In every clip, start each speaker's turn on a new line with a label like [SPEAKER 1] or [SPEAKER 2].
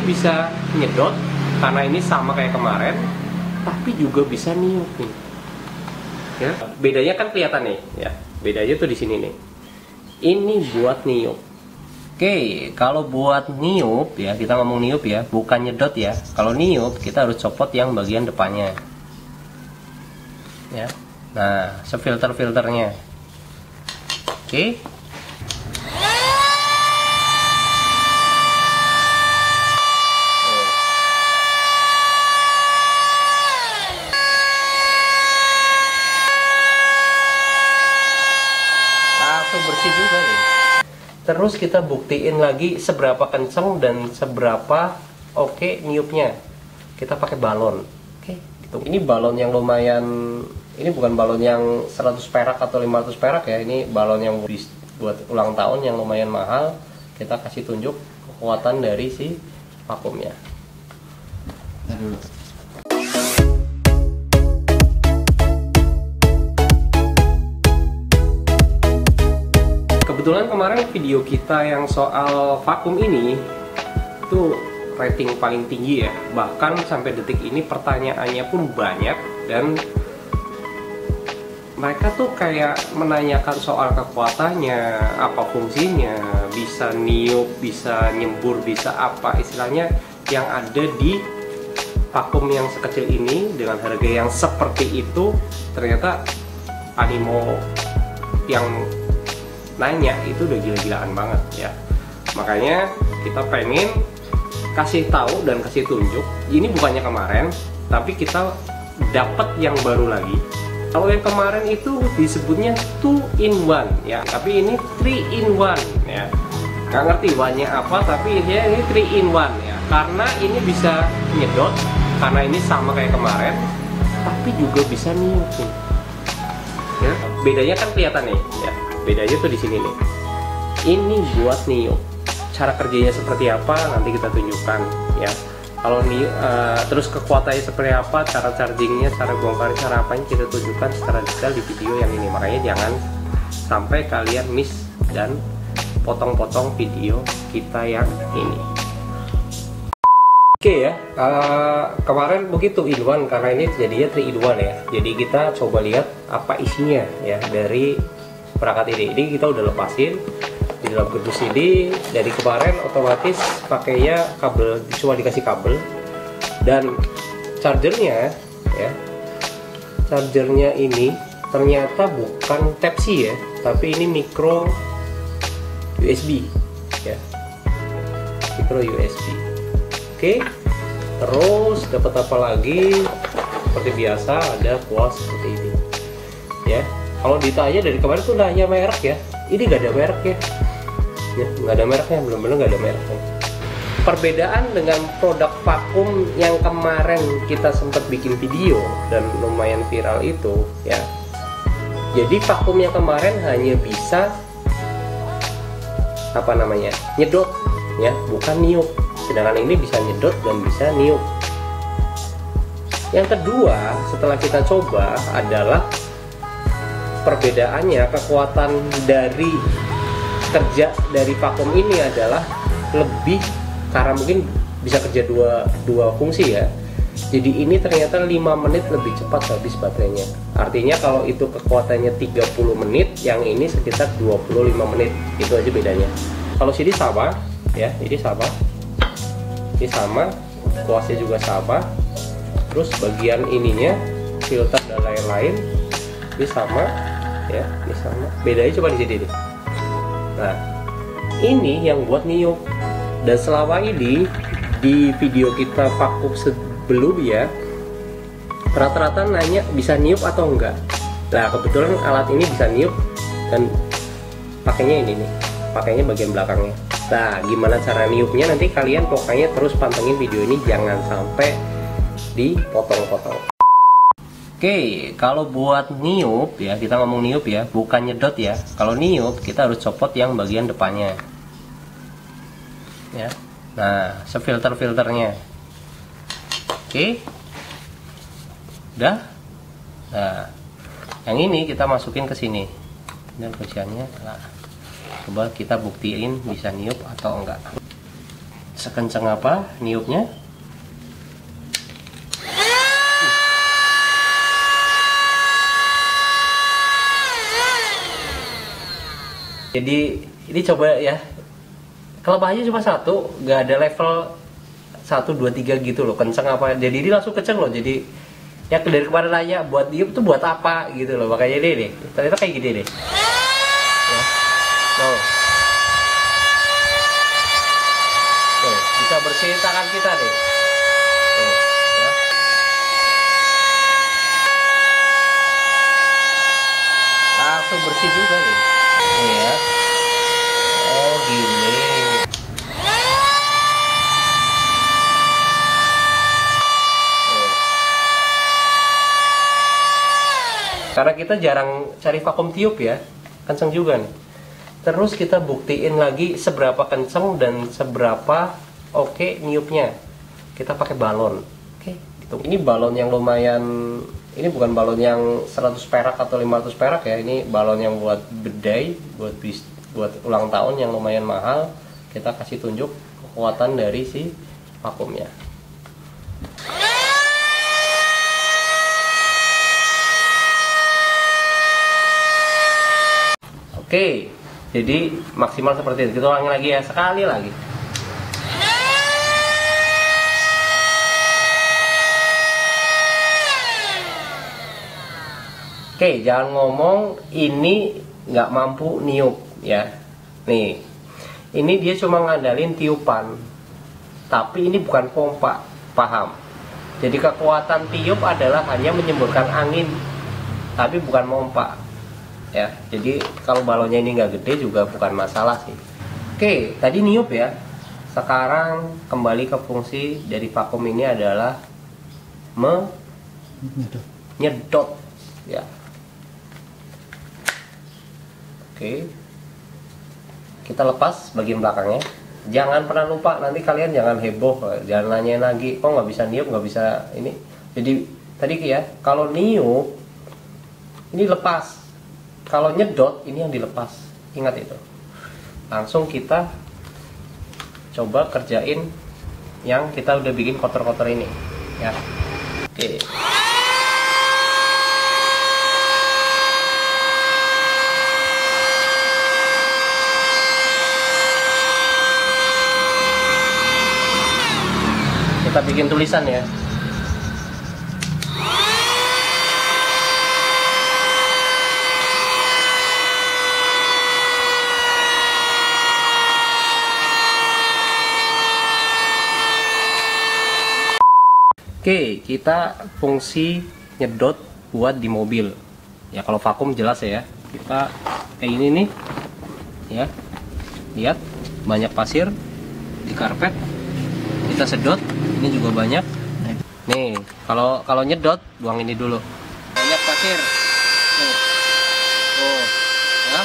[SPEAKER 1] bisa nyedot karena ini sama kayak kemarin, tapi juga bisa niup nih. Ya, bedanya kan kelihatan nih, ya. Bedanya tuh di sini nih. Ini buat niup. Oke, kalau buat niup ya, kita ngomong niup ya, bukan nyedot ya. Kalau niup kita harus copot yang bagian depannya. Ya. Nah, sefilter-filternya. Oke. Langsung bersih juga nih. Terus kita buktiin lagi seberapa kenceng dan seberapa oke niupnya. Kita pakai balon. Oke, gitu. Ini balon yang lumayan, ini bukan balon yang 100 perak atau 500 perak ya. Ini balon yang buat ulang tahun yang lumayan mahal. Kita kasih tunjuk kekuatan dari si vakumnya. Nah, dulu. Kebetulan kemarin video kita yang soal vakum ini tuh rating paling tinggi ya. Bahkan sampai detik ini pertanyaannya pun banyak dan mereka tuh kayak menanyakan soal kekuatannya, apa fungsinya, bisa niup, bisa nyembur, bisa apa istilahnya yang ada di vakum yang sekecil ini dengan harga yang seperti itu. Ternyata animo yang nanya itu udah gila-gilaan banget ya. Makanya kita pengen kasih tahu dan kasih tunjuk. Ini bukannya kemarin, tapi kita dapat yang baru lagi. Kalau yang kemarin itu disebutnya 2 in 1 ya, tapi ini 3 in 1 ya. Nggak ngerti one-nya apa, tapi ini 3 in 1 ya. Karena ini bisa nyedot, karena ini sama kayak kemarin, tapi juga bisa niup nih. Ya, bedanya kan kelihatan nih ya. Bedanya tuh di sini nih. Ini buat niup. Cara kerjanya seperti apa nanti kita tunjukkan ya. Kalau terus kekuatannya seperti apa, cara chargingnya, cara bongkar, cara apanya kita tunjukkan secara detail di video yang ini. Makanya jangan sampai kalian miss dan potong-potong video kita yang ini. Oke ya, kemarin begitu in 1 karena ini jadinya 3 in 1 ya. Jadi kita coba lihat apa isinya ya dari perangkat ini. Ini kita udah lepasin di dalam kardus ini. Dari kemarin otomatis pakainya kabel, cuma dikasih kabel dan chargernya ya. Chargernya ini ternyata bukan Type C ya, tapi ini micro USB ya. Micro USB. Oke. Terus dapat apa lagi? Seperti biasa ada kuas seperti ini. Ya. Kalau ditanya dari kemarin tuh nanya merek ya, ini nggak ada merek ya, nggak ada mereknya, bener-bener nggak ada mereknya. Perbedaan dengan produk vakum yang kemarin kita sempat bikin video dan lumayan viral itu ya. Jadi vakum yang kemarin hanya bisa apa namanya, nyedot ya, bukan niup. Sedangkan ini bisa nyedot dan bisa niup. Yang kedua setelah kita coba adalah perbedaannya, kekuatan dari kerja dari vakum ini adalah lebih, karena mungkin bisa kerja dua fungsi ya. Jadi ini ternyata 5 menit lebih cepat habis baterainya. Artinya kalau itu kekuatannya 30 menit, yang ini sekitar 25 menit. Itu aja bedanya. Kalau sini sama ya, ini sama. Ini sama, kuasnya juga sama. Terus bagian ininya, filter dan lain-lain ini sama. Ya, ini sama. Bedanya coba di sini nih. Nah, ini yang buat niup. Dan selama ini di video kita vakum sebelumnya rata-rata nanya bisa niup atau enggak. Nah, kebetulan alat ini bisa niup dan pakainya ini nih. Pakainya bagian belakangnya. Nah, gimana cara niupnya nanti kalian pokoknya terus pantengin video ini, jangan sampai dipotong-potong. Oke, kalau buat niup ya, kita ngomong niup ya, bukan nyedot ya. Kalau niup kita harus copot yang bagian depannya. Ya. Nah, sefilter-filternya. Oke. Udah. Nah, yang ini kita masukin ke sini. Dan kunciannya. Nah, coba kita buktiin bisa niup atau enggak. sekencang apa niupnya. Jadi ini coba ya, kelemahannya cuma satu, nggak ada level 1, 2, 3 gitu loh, kenceng apa. Jadi ini langsung kenceng loh. Jadi ya dari kemarin nanya buat niup tuh buat apa gitu loh, makanya ini nih ternyata kayak gini nih ya. Tuh, bisa bersihin tangan kita nih. Tuh, ya. Langsung bersih juga nih. Nih ya. Oh gini. Karena kita jarang cari vakum tiup ya, kenceng juga nih. Terus kita buktiin lagi seberapa kenceng dan seberapa oke niupnya. Kita pakai balon. Oke, gitu. Ini balon yang lumayan, ini bukan balon yang 100 perak atau 500 perak ya. Ini balon yang buat bedai, buat ulang tahun yang lumayan mahal. Kita kasih tunjuk kekuatan dari si vakumnya. Oke, jadi maksimal seperti itu. Kita ulangi lagi ya, sekali lagi. Oke, jangan ngomong ini nggak mampu niup ya. Nih, ini dia cuma ngandalin tiupan, tapi ini bukan pompa, paham? Jadi kekuatan tiup adalah hanya menyemburkan angin, tapi bukan pompa. Ya, jadi kalau balonnya ini nggak gede juga bukan masalah sih. Oke, tadi niup ya. Sekarang kembali ke fungsi dari vakum ini adalah menyedot ya. Oke, kita lepas bagian belakangnya. Jangan pernah lupa, nanti kalian jangan heboh, jangan nanyain lagi, kok nggak bisa niup, nggak bisa ini. Jadi tadi ya, kalau niup ini lepas. Kalau nyedot ini yang dilepas, ingat itu. Langsung kita coba kerjain yang kita udah bikin kotor-kotor ini ya. Oke. Kita bikin tulisan ya. Oke, kita fungsi nyedot buat di mobil. Ya kalau vakum jelas ya. Kita kayak ini nih. Ya. Lihat, banyak pasir di karpet. Kita sedot, ini juga banyak. Nih, kalau nyedot buang ini dulu. Banyak pasir. Nih. Oh, ya.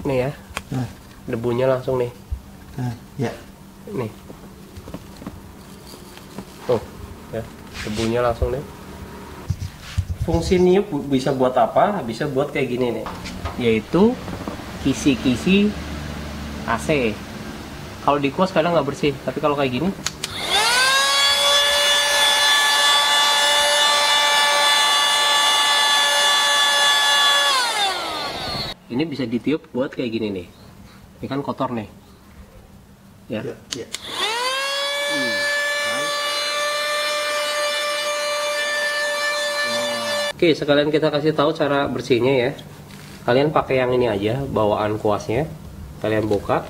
[SPEAKER 1] Nih ya, debunya langsung nih.
[SPEAKER 2] Ya.
[SPEAKER 1] Nih. Tuh, ya, debunya langsung nih. Fungsi niup bisa buat apa? Bisa buat kayak gini nih. Yaitu kisi-kisi AC. Kalau di kuas kadang nggak bersih, tapi kalau kayak gini ini bisa ditiup buat kayak gini nih. Ini kan kotor nih. Ya.
[SPEAKER 2] Ya.
[SPEAKER 1] Oke, sekalian kita kasih tahu cara bersihnya ya. Kalian pakai yang ini aja, bawaan kuasnya. Kalian buka.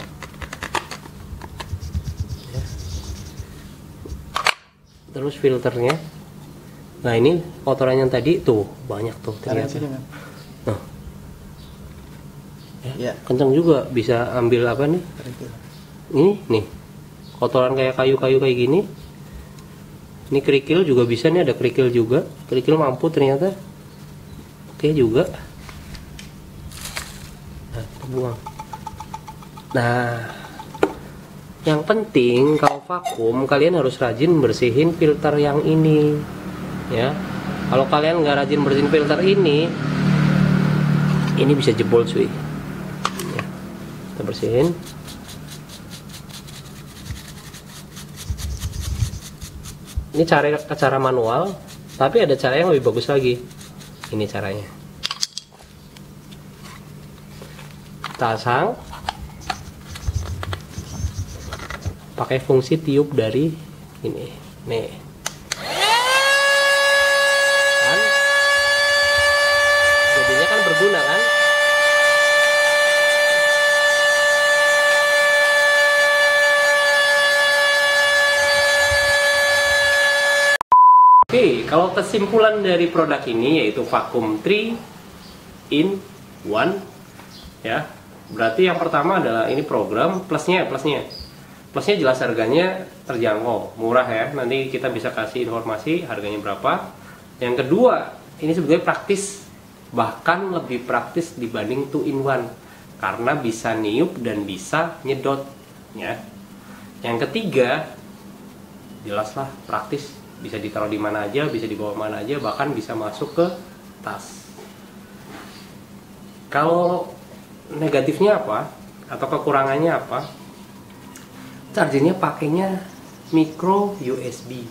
[SPEAKER 1] Terus filternya. Nah, ini kotoran yang tadi tuh banyak tuh ternyata. Nah. Ya, kencang juga, bisa ambil apa nih? Ini nih. Kotoran kayak kayu-kayu kayak gini. Ini kerikil juga bisa nih, ada kerikil juga. Kerikil mampu ternyata. Oke juga. Nah, buang. Nah, yang penting kalau vakum kalian harus rajin bersihin filter yang ini, ya. Kalau kalian nggak rajin bersihin filter ini bisa jebol cuy. Ya, kita bersihin. Ini cara manual, tapi ada cara yang lebih bagus lagi. Ini caranya. Pasang pakai fungsi tiup dari ini. Nih. Kan? Jadinya kan berguna kan? Oke, kalau kesimpulan dari produk ini yaitu vakum 3 in 1 ya. Berarti yang pertama adalah ini program, plusnya jelas harganya terjangkau, murah ya. Nanti kita bisa kasih informasi harganya berapa. Yang kedua, ini sebetulnya praktis, bahkan lebih praktis dibanding 2 in 1 karena bisa niup dan bisa nyedot ya. Yang ketiga, jelaslah praktis, bisa ditaruh di mana aja, bisa dibawa mana aja, bahkan bisa masuk ke tas. Kalau negatifnya apa atau kekurangannya apa? Chargernya pakainya micro USB.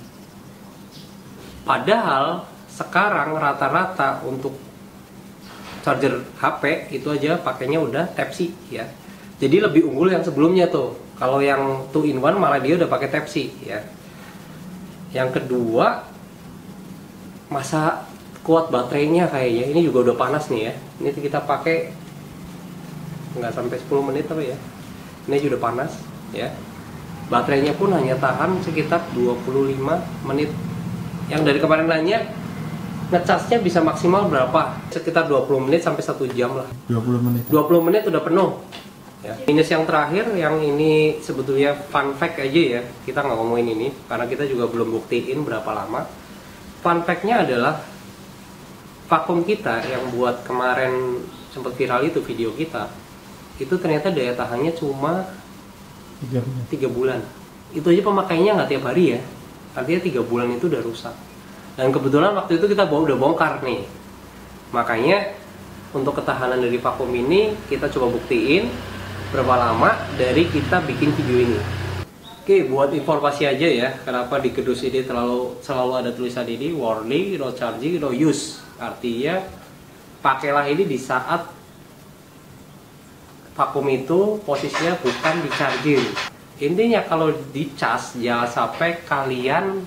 [SPEAKER 1] Padahal sekarang rata-rata untuk charger HP itu aja pakainya udah Type-C ya. Jadi lebih unggul yang sebelumnya tuh. Kalau yang 2 in 1 malah dia udah pakai Type-C ya. Yang kedua, masa kuat baterainya kayaknya. Ini juga udah panas nih ya. Ini kita pakai nggak sampai 10 menit apa ya. Ini juga udah panas ya. Baterainya pun hanya tahan sekitar 25 menit. Yang dari kemarin nanya, ngecasnya bisa maksimal berapa? Sekitar 20 menit sampai 1 jam lah.
[SPEAKER 2] 20 menit.
[SPEAKER 1] 20 menit udah penuh. Ya. Minus yang terakhir, yang ini sebetulnya fun fact aja ya, kita nggak ngomongin ini karena kita juga belum buktiin berapa lama. Fun fact-nya adalah vakum kita yang buat kemarin sempat viral itu video kita, itu ternyata daya tahannya cuma 3 bulan. Itu aja pemakainya nggak tiap hari ya, artinya 3 bulan itu udah rusak. Dan kebetulan waktu itu kita udah bongkar nih, makanya untuk ketahanan dari vakum ini kita coba buktiin berapa lama dari kita bikin video ini. Oke, buat informasi aja ya, kenapa di kedus ini selalu ada tulisan ini warning, no charging, no use. Artinya pakailah ini di saat vakum itu posisinya bukan di charging. Intinya kalau dicas jangan sampai kalian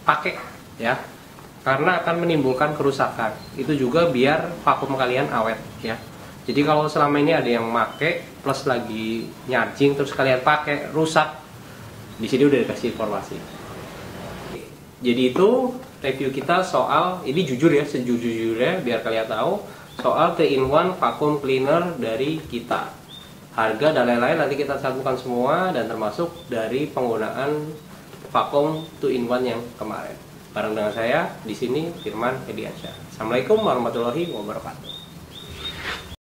[SPEAKER 1] pakai ya, karena akan menimbulkan kerusakan. Itu juga biar vakum kalian awet ya. Jadi kalau selama ini ada yang make plus lagi nyarjing terus kalian pakai rusak, di sini udah dikasih informasi. Jadi itu review kita soal ini, jujur ya, sejujurnya biar kalian tahu soal 3 in 1 vacuum cleaner dari kita. Harga dan lain-lain nanti kita satukan semua dan termasuk dari penggunaan vacuum 2 in 1 yang kemarin. Bareng dengan saya di sini Firman Hediansyah. Assalamualaikum warahmatullahi wabarakatuh.